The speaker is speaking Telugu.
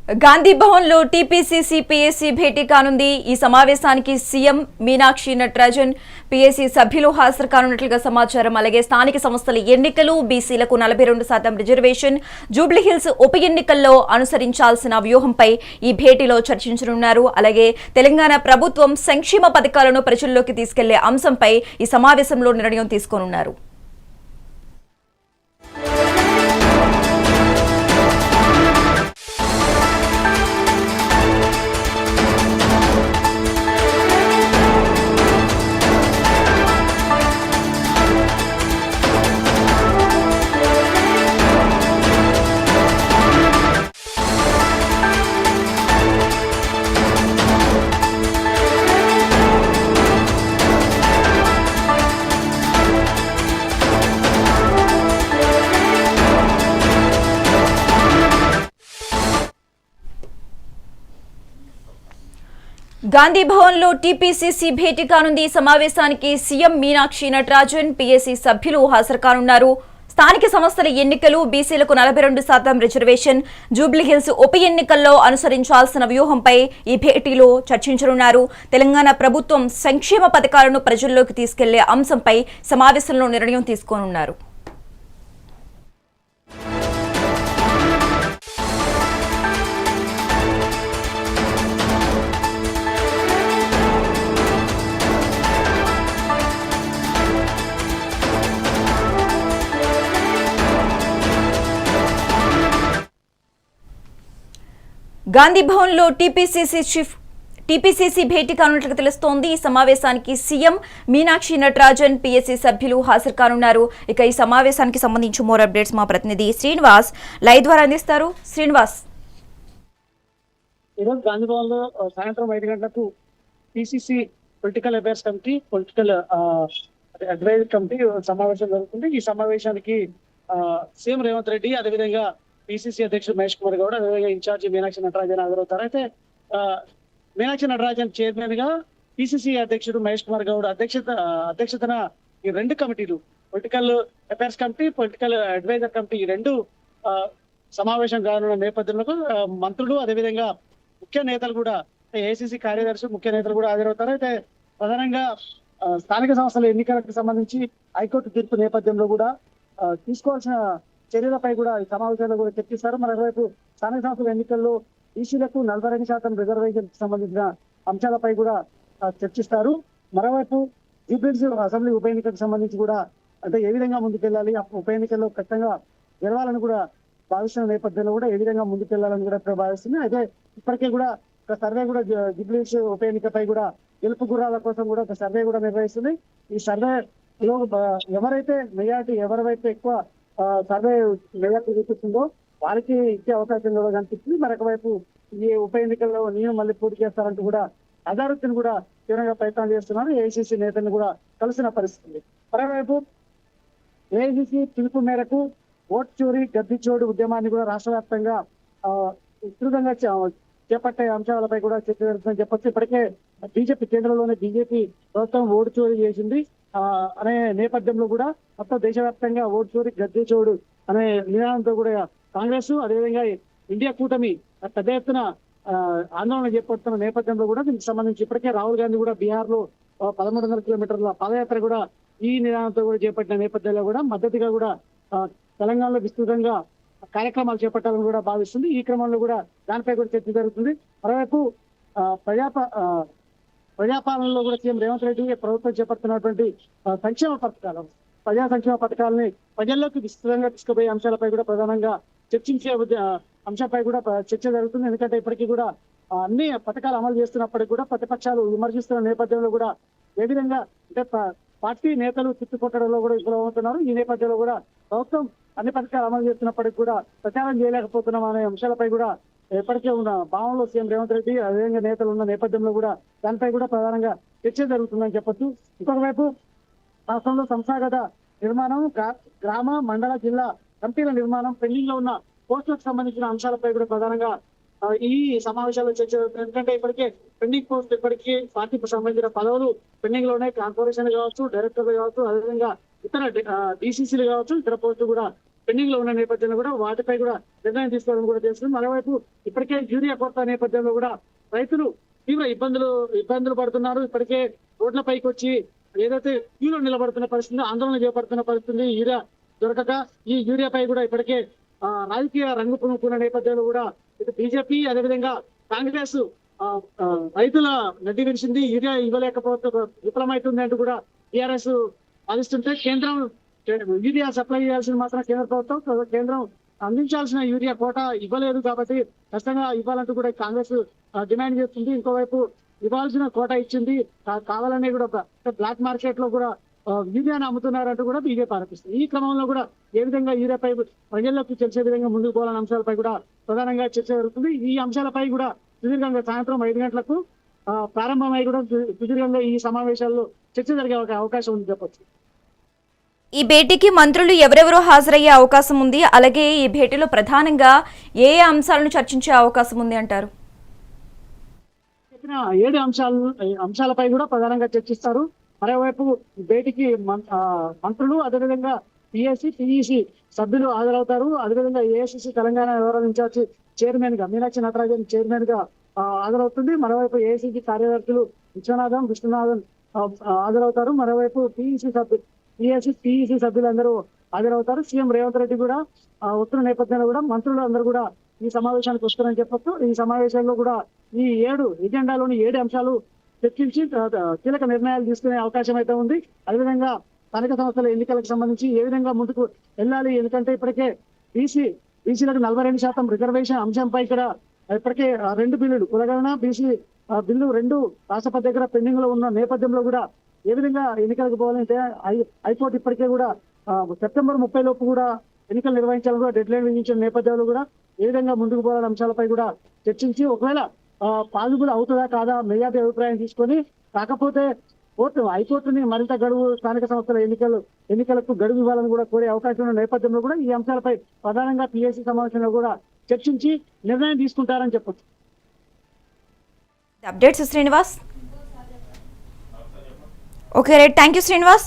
గాంధీ భవన్ లో టీపీసీసీ పీఏసీ భేటీ కానుంది. ఈ సమావేశానికి సీఎం మీనాక్షి నటరాజన్ పీఏసీ సభ్యులు హాజరు కానున్నట్లుగా సమాచారం. అలాగే స్థానిక సంస్థల ఎన్నికలు, బీసీలకు 42% రిజర్వేషన్, జూబ్లీహిల్స్ ఉప ఎన్నికల్లో అనుసరించాల్సిన వ్యూహంపై ఈ భేటీలో చర్చించనున్నారు. అలాగే తెలంగాణ ప్రభుత్వం సంక్షేమ పథకాలను ప్రజల్లోకి తీసుకెళ్లే అంశంపై ఈ సమావేశంలో నిర్ణయం తీసుకోనున్నారు. గాంధీ భవన్ లో టీపీసీసీ భేటీ కానుంది. సమావేశానికి సీఎం మీనాక్షి నటరాజన్ పీఏసీ సభ్యులు హాజరు కానున్నారు. స్థానిక సంస్థల ఎన్నికలు, బీసీలకు 42% రిజర్వేషన్, జూబ్లీహిల్స్ ఉప ఎన్నికల్లో అనుసరించాల్సిన వ్యూహంపై ఈ భేటీలో చర్చించనున్నారు. తెలంగాణ ప్రభుత్వం సంక్షేమ పథకాలను ప్రజల్లోకి తీసుకెళ్లే అంశంపై సమావేశంలో నిర్ణయం తీసుకోనున్నారు. గాంధీ భవన్ లో టీపీసీసీ భేటీ కానున్నట్లుగా తెలుస్తోంది. ఈ సమావేశానికి సీఎం మీనాక్షి నటరాజన్ పీఏసీ సభ్యులు హాజరు కానున్నారు. ఇక ఈ సమావేశానికి సంబంధించి మోర్ అప్డేట్స్ మా ప్రతినిధి శ్రీనివాస్ లైవ్ ద్వారా అందిస్తారు. శ్రీనివాస్, ఈరోజు గాంధీ భవన్ లో సాయంత్రం 5 గంటలకు PCC political affairs committee, political advisory committee సమావేశం జరుగుతుంది. ఈ సమావేశానికి సీఎం రేవంత్ రెడ్డి, అదేవిధంగా పిసిసి అధ్యక్షుడు మహేష్ కుమార్ గౌడ్, అదేవిధంగా ఇన్ఛార్జి మీనాక్షి నటరాజన్ హాజరవుతారు. అయితే మీనాక్షి నటరాజన్ చైర్మన్ గా, పిసిసి అధ్యక్షుడు మహేష్ కుమార్ గౌడ్ అధ్యక్షతన ఈ రెండు కమిటీలు, political affairs committee, political advisor committee, ఈ రెండు సమావేశం కానున్న నేపథ్యంలో మంత్రులు, అదేవిధంగా ముఖ్య నేతలు కూడా, ఏఐసిసి కార్యదర్శి, ముఖ్య నేతలు కూడా హాజరవుతారు. అయితే ప్రధానంగా స్థానిక సంస్థల ఎన్నికలకు సంబంధించి హైకోర్టు తీర్పు నేపథ్యంలో కూడా తీసుకోవాల్సిన చర్యలపై కూడా ఈ సమావేశంలో కూడా చర్చిస్తారు. మరోవైపు స్థానిక సంస్థల ఎన్నికల్లో ఈసీలకు 42% రిజర్వేషన్ సంబంధించిన అంశాలపై కూడా చర్చిస్తారు. మరోవైపు జూబ్లీహిల్స్ అసెంబ్లీ ఉప ఎన్నికలకు సంబంధించి కూడా, అంటే ఏ విధంగా ముందుకెళ్లాలి, ఉప ఎన్నికల్లో ఖచ్చితంగా గెలవాలని కూడా భావిస్తున్న నేపథ్యంలో కూడా ఏ విధంగా ముందుకెళ్లాలని కూడా భావిస్తుంది. అయితే ఇప్పటికే కూడా ఒక సర్వే కూడా జూబ్లీహిల్స్ ఉప ఎన్నికపై కూడా గెలుపు గుర్రాల కోసం కూడా ఒక సర్వే కూడా నిర్వహిస్తుంది. ఈ సర్వేలో ఎవరైతే మెజారిటీ, ఎవరైతే ఎక్కువ సర్వే మెజార్టీ చూపిస్తుందో వారికి ఇచ్చే అవకాశం కూడా కనిపిస్తుంది. మరొక వైపు ఈ ఉప ఎన్నికల్లో నేను మళ్ళీ పోటీ చేస్తారంటూ కూడా అజారుద్దీన్ కూడా తీవ్రంగా ప్రయత్నాలు చేస్తున్నారు. ఏఐసిసి నేతలను కూడా కలిసిన పరిస్థితి. మరోవైపు ఏఐసిసి పిలుపు మేరకు ఓటు చోరీ, గద్దె చోడు ఉద్యమాన్ని కూడా రాష్ట్ర వ్యాప్తంగా విస్తృతంగా చేపట్టే అంశాలపై కూడా చర్చ జరుగుతుందని చెప్పొచ్చు. ఇప్పటికే బీజేపీ, కేంద్రంలోనే బీజేపీ ప్రభుత్వం ఓటు చోరీ చేసింది అనే నేపథ్యంలో కూడా మొత్తం దేశవ్యాప్తంగా ఓటు చోరీ, గద్దె చోడు అనే నినాదంతో కూడా కాంగ్రెస్, అదేవిధంగా ఇండియా కూటమి పెద్ద ఎత్తున ఆందోళన చేపడుతున్న నేపథ్యంలో కూడా దీనికి సంబంధించి ఇప్పటికే రాహుల్ గాంధీ కూడా బీహార్ లో 1100 కిలోమీటర్ల పాదయాత్ర కూడా ఈ నినాదంతో కూడా చేపట్టిన నేపథ్యంలో కూడా మద్దతుగా కూడా తెలంగాణలో విస్తృతంగా కార్యక్రమాలు చేపట్టాలని కూడా భావిస్తుంది. ఈ క్రమంలో కూడా దానిపై కూడా చర్చ జరుగుతుంది. మరోవైపు ప్రజాపాలనలో కూడా సీఎం రేవంత్ రెడ్డి ప్రభుత్వం చేపడుతున్నటువంటి సంక్షేమ పథకాలు, ప్రజా సంక్షేమ పథకాలని ప్రజల్లోకి విస్తృతంగా తీసుకుపోయే అంశాలపై కూడా ప్రధానంగా చర్చించే అంశంపై కూడా చర్చ జరుగుతుంది. ఎందుకంటే ఇప్పటికీ కూడా అన్ని పథకాలు అమలు చేస్తున్నప్పటికీ కూడా ప్రతిపక్షాలు విమర్శిస్తున్న నేపథ్యంలో కూడా ఏ విధంగా అంటే పార్టీ నేతలు తిప్పికొట్టడంలో కూడా విఫలమవుతున్నారు. ఈ నేపథ్యంలో కూడా ప్రభుత్వం అన్ని పథకాలు అమలు చేస్తున్నప్పటికీ కూడా ప్రచారం చేయలేకపోతున్నాం అనే అంశాలపై కూడా ఎప్పటికే ఉన్న భావంలో సీఎం రేవంత్ రెడ్డి, అదేవిధంగా నేతలు ఉన్న నేపథ్యంలో కూడా దానిపై కూడా ప్రధానంగా చర్చ జరుగుతుందని చెప్పొచ్చు. ఇంకొక వైపు రాష్ట్రంలో సంస్థాగత నిర్మాణం, గ్రామ, మండల, జిల్లా కమిటీల నిర్మాణం, పెండింగ్ లో ఉన్న పోస్టులకు సంబంధించిన అంశాలపై కూడా ప్రధానంగా ఈ సమావేశాల్లో చర్చ జరుగుతుంది. ఎందుకంటే ఇప్పటికే పెండింగ్ పోస్ట్, ఇప్పటికీ పార్టీకి సంబంధించిన పదవులు పెండింగ్ లో ఉన్నాయి. కార్పొరేషన్ కావచ్చు, డైరెక్టర్లు కావచ్చు, అదేవిధంగా ఇతర డిసిసిలు కావచ్చు, ఇతర పోస్టులు కూడా పెండింగ్ లో ఉన్న నేపథ్యంలో కూడా వాటిపై కూడా నిర్ణయం తీసుకోవడం కూడా చేస్తుంది. మరోవైపు ఇప్పటికే యూరియా కొరత నేపథ్యంలో కూడా రైతులు తీవ్ర ఇబ్బందులు పడుతున్నారు. ఇప్పటికే రోడ్లపైకి వచ్చి ఏదైతే క్యూలో నిలబడుతున్న పరిస్థితి, ఆందోళన చేపడుతున్న పరిస్థితి యూరియా దొరకక. ఈ యూరియాపై కూడా ఇప్పటికే రాజకీయ రంగు పునుకున్న నేపథ్యంలో కూడా ఇటు బీజేపీ అదేవిధంగా కాంగ్రెస్ రైతుల నడ్డి విరిచింది. యూరియా ఇవ్వలేకపోతే విఫలమవుతుంది అంటూ కూడా టీఆర్ఎస్ వాదిస్తుంటే కేంద్రం యూరియా సప్లై చేయాల్సిన మాత్రం కేంద్ర ప్రభుత్వం, కేంద్రం అందించాల్సిన యూరియా కోట ఇవ్వలేదు కాబట్టి ఖచ్చితంగా ఇవ్వాలంటూ కూడా కాంగ్రెస్ డిమాండ్ చేస్తుంది. ఇంకోవైపు ఇవ్వాల్సిన కోట ఇచ్చింది, కావాలనే కూడా బ్లాక్ మార్కెట్ లో కూడా యూరియాను అమ్ముతున్నారంటూ కూడా బీజేపీ ఆరోపిస్తుంది. ఈ క్రమంలో కూడా ఏ విధంగా యూరియాపై ప్రజల్లోకి తెలిసే విధంగా ముందుకు పోవాలనే అంశాలపై కూడా ప్రధానంగా చర్చ జరుగుతుంది. ఈ అంశాలపై కూడా సుదీర్ఘంగా సాయంత్రం 5 గంటలకు ప్రారంభమై కూడా సుదీర్ఘంగా ఈ సమావేశాల్లో చర్చ జరిగే అవకాశం ఉంది చెప్పొచ్చు. ఈ భేటీకి మంత్రులు ఎవరెవరో హాజరయ్యే అవకాశం ఉంది, అలాగే ఈ భేటీలో ప్రధానంగా ఏ అంశాలను చర్చించే అవకాశం ఉంది అంటారు? చెప్పిన 7 అంశాలపై కూడా ప్రధానంగా చర్చిస్తారు. మరోవైపు భేటీకి మంత్రులు అదేవిధంగా పిఎస్సి పిఈసి సభ్యులు హాజరవుతారు. అదేవిధంగా ఏఐసిసి తెలంగాణ వ్యవహారాల ఇన్ఛార్జి చైర్మన్ గా మీనాక్షి నటరాజన్ చైర్మన్ గా హాజరవుతుంది. మరోవైపు ఏఐసిసి కార్యదర్శులు విశ్వనాథన్ హాజరవుతారు. మరోవైపు పిఈసి సభ్యులందరూ హాజరవుతారు. సీఎం రేవంత్ రెడ్డి కూడా వస్తున్న నేపథ్యంలో కూడా మంత్రులు అందరూ కూడా ఈ సమావేశానికి వస్తారని చెప్పొచ్చు. ఈ సమావేశంలో కూడా ఈ 7 ఎజెండాలోని 7 అంశాలు చర్చించి కీలక నిర్ణయాలు తీసుకునే అవకాశం అయితే ఉంది. అదేవిధంగా స్థానిక సంస్థల ఎన్నికలకు సంబంధించి ఏ విధంగా ముందుకు వెళ్ళాలి, ఎందుకంటే ఇప్పటికే బీసీలకు 42% రిజర్వేషన్ అంశంపై ఇక్కడ ఇప్పటికే 2 బిల్లులు కులగణన బీసీ బిల్లు 2 రాష్ట్రపతి దగ్గర పెండింగ్ లో ఉన్న నేపథ్యంలో కూడా ఏ విధంగా ఎన్నికలకు పోవాలంటే హైకోర్టు ఇప్పటికే కూడా సెప్టెంబర్ 30 లోపు కూడా ఎన్నికలు నిర్వహించాలని కూడా డెడ్ లైన్ విధించిన నేపథ్యంలో కూడా ఏ విధంగా ముందుకు పోవాలనే అంశాలపై కూడా చర్చించి ఒకవేళ పాజిబుల్ అవుతుందా కాదా మెజార్టీ అభిప్రాయం తీసుకొని, కాకపోతే హైకోర్టుని మరింత గడువు స్థానిక సంస్థల ఎన్నికలకు గడువు ఇవ్వాలని కూడా కోరే అవకాశం ఉన్న నేపథ్యంలో కూడా ఈ అంశాలపై ప్రధానంగా పిఎస్సి సమావేశంలో కూడా చర్చించి నిర్ణయం తీసుకుంటారని చెప్పొచ్చు. Updates Srinivas. Okay right, thank you Srinivas.